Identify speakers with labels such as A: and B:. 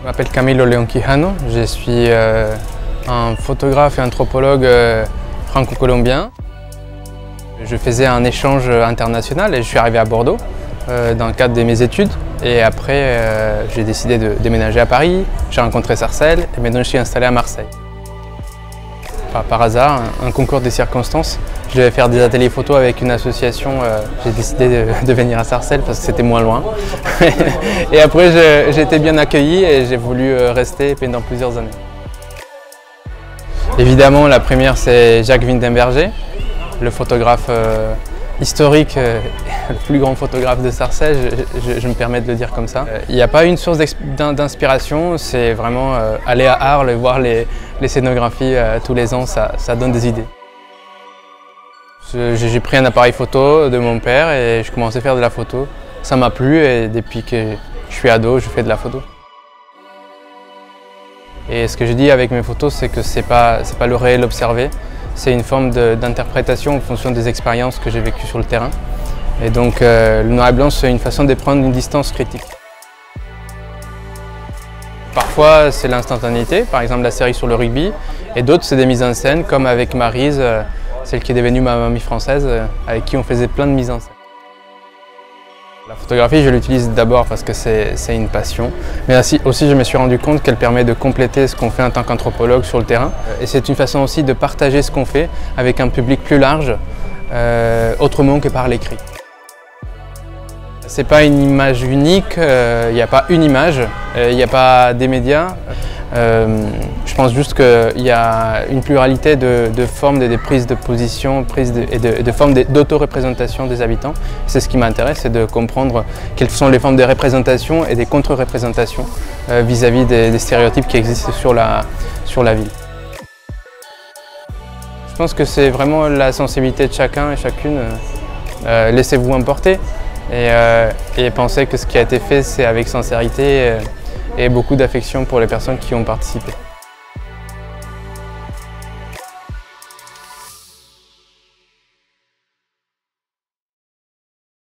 A: Je m'appelle Camilo León Quijano, je suis un photographe et anthropologue franco-colombien. Je faisais un échange international et je suis arrivé à Bordeaux dans le cadre de mes études. Et après, j'ai décidé de déménager à Paris, j'ai rencontré Sarcelles et maintenant je suis installé à Marseille. Par hasard, un concours des circonstances, je devais faire des ateliers photos avec une association, j'ai décidé de venir à Sarcelles parce que c'était moins loin. Et après, j'ai été bien accueilli et j'ai voulu rester pendant plusieurs années. Évidemment, la première, c'est Jacques Windenberger, le photographe historique, le plus grand photographe de Sarcelles, je me permets de le dire comme ça. Il n'y a pas une source d'inspiration, c'est vraiment aller à Arles et voir les scénographies tous les ans, ça donne des idées. J'ai pris un appareil photo de mon père et je commençais à faire de la photo. Ça m'a plu et depuis que je suis ado, je fais de la photo. Et ce que je dis avec mes photos, c'est que c'est pas le réel observé, c'est une forme d'interprétation en fonction des expériences que j'ai vécues sur le terrain. Et donc le noir et blanc, c'est une façon de prendre une distance critique. Parfois, c'est l'instantanéité, par exemple la série sur le rugby, et d'autres, c'est des mises en scène, comme avec Maryse, celle qui est devenue ma mamie française, avec qui on faisait plein de mises en scène. La photographie, je l'utilise d'abord parce que c'est une passion, mais aussi je me suis rendu compte qu'elle permet de compléter ce qu'on fait en tant qu'anthropologue sur le terrain. Et c'est une façon aussi de partager ce qu'on fait avec un public plus large, autrement que par l'écrit. Ce n'est pas une image unique, il n'y a pas une image, il n'y a pas des médias. Je pense juste qu'il y a une pluralité de formes, de prises de position et de formes d'auto-représentation des habitants. C'est ce qui m'intéresse, c'est de comprendre quelles sont les formes de représentation et des contre-représentations vis-à-vis des stéréotypes qui existent sur la ville. Je pense que c'est vraiment la sensibilité de chacun et chacune. Laissez-vous emporter et pensez que ce qui a été fait, c'est avec sincérité et beaucoup d'affection pour les personnes qui ont participé.